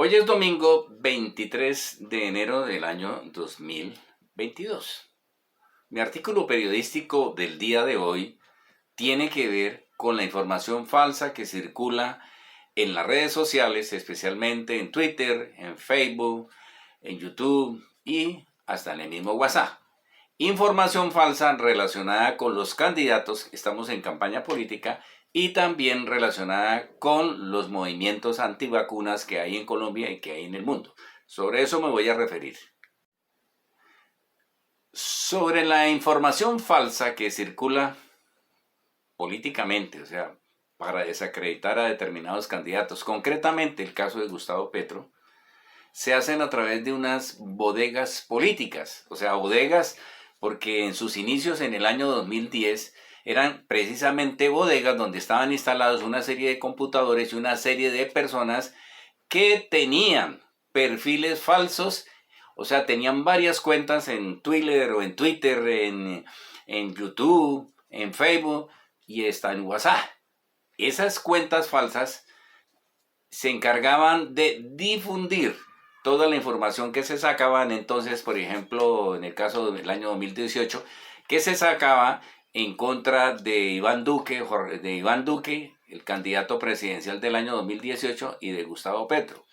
Hoy es domingo 23 de enero del año 2022. Mi artículo periodístico del día de hoy tiene que ver con la información falsa que circula en las redes sociales, especialmente en Twitter, en Facebook, en YouTube y hasta en el mismo WhatsApp. Información falsa relacionada con los candidatos, estamos en campaña política, y también relacionada con los movimientos antivacunas que hay en Colombia y que hay en el mundo. Sobre eso me voy a referir. Sobre la información falsa que circula políticamente, o sea, para desacreditar a determinados candidatos, concretamente el caso de Gustavo Petro, se hacen a través de unas bodegas políticas, o sea, bodegas porque en sus inicios en el año 2010 eran precisamente bodegas donde estaban instalados una serie de computadores y una serie de personas que tenían perfiles falsos, o sea, tenían varias cuentas en Twitter o en Twitter, en YouTube, en Facebook y hasta en WhatsApp. Esas cuentas falsas se encargaban de difundir toda la información que se sacaban entonces, por ejemplo, en el caso del año 2018, que se sacaba en contra de Iván Duque, el candidato presidencial del año 2018, y de Gustavo Petro.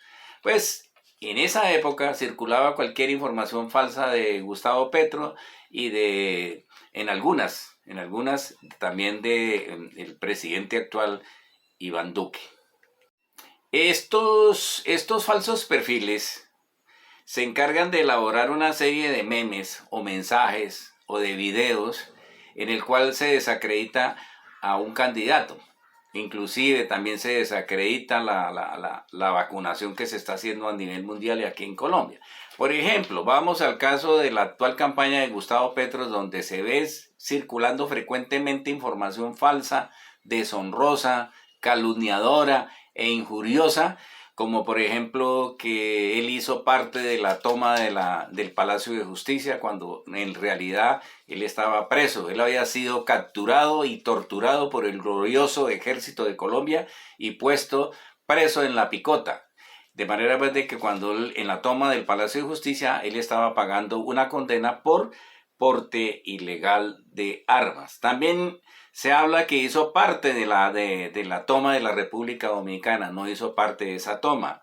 Pues en esa época circulaba cualquier información falsa de Gustavo Petro y en algunas también del presidente actual, Iván Duque. Estos falsos perfiles se encargan de elaborar una serie de memes o mensajes o de videos en el cual se desacredita a un candidato. Inclusive también se desacredita la vacunación que se está haciendo a nivel mundial y aquí en Colombia. Por ejemplo, vamos al caso de la actual campaña de Gustavo Petro, donde se ve circulando frecuentemente información falsa, deshonrosa, calumniadora e injuriosa, como por ejemplo que él hizo parte de la toma del Palacio de Justicia cuando en realidad él estaba preso. Él había sido capturado y torturado por el glorioso ejército de Colombia y puesto preso en la picota. De manera pues de que cuando él, en la toma del Palacio de Justicia, él estaba pagando una condena por porte ilegal de armas. También se habla que hizo parte de la toma de la República Dominicana, no hizo parte de esa toma,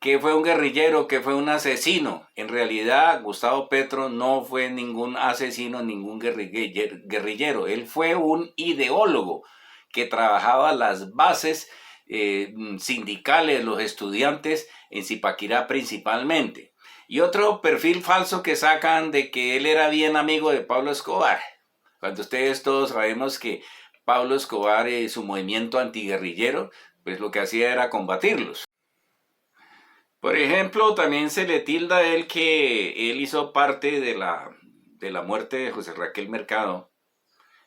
que fue un guerrillero, que fue un asesino. En realidad, Gustavo Petro no fue ningún asesino, ningún guerrillero. Él fue un ideólogo que trabajaba las bases sindicales de los estudiantes en Zipaquirá principalmente. Y otro perfil falso que sacan de que él era bien amigo de Pablo Escobar. Cuando ustedes todos sabemos que Pablo Escobar y su movimiento antiguerrillero, pues lo que hacía era combatirlos. Por ejemplo, también se le tilda a él que él hizo parte de la muerte de José Raquel Mercado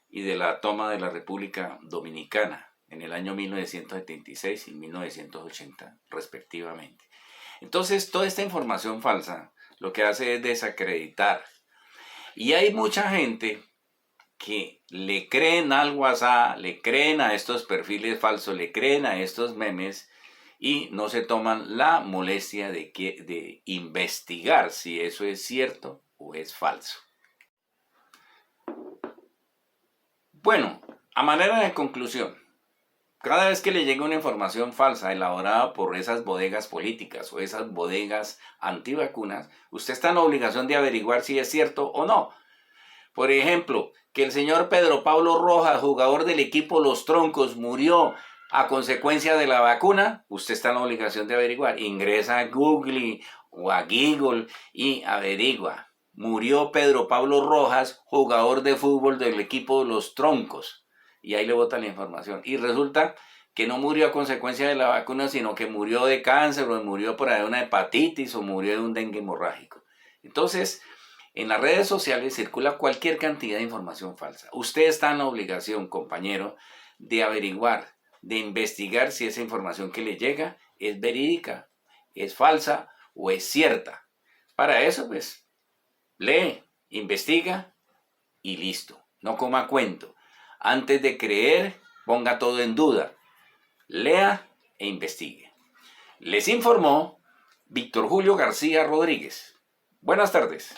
y de la toma de la República Dominicana en el año 1976 y 1980, respectivamente. Entonces, toda esta información falsa lo que hace es desacreditar. Y hay mucha gente que le creen al WhatsApp, le creen a estos perfiles falsos, le creen a estos memes y no se toman la molestia de investigar si eso es cierto o es falso. Bueno, a manera de conclusión, cada vez que le llega una información falsa elaborada por esas bodegas políticas o esas bodegas antivacunas, usted está en la obligación de averiguar si es cierto o no. Por ejemplo, que el señor Pedro Pablo Rojas, jugador del equipo Los Troncos, murió a consecuencia de la vacuna, usted está en la obligación de averiguar. Ingresa a Google o a Google y averigua. Murió Pedro Pablo Rojas, jugador de fútbol del equipo Los Troncos. Y ahí le botan la información. Y resulta que no murió a consecuencia de la vacuna, sino que murió de cáncer o murió por una hepatitis o murió de un dengue hemorrágico. Entonces, en las redes sociales circula cualquier cantidad de información falsa. Usted está en la obligación, compañero, de averiguar, de investigar si esa información que le llega es verídica, es falsa o es cierta. Para eso, pues, lee, investiga y listo. No coma cuento. Antes de creer, ponga todo en duda. Lea e investigue. Les informó Víctor Julio García Rodríguez. Buenas tardes.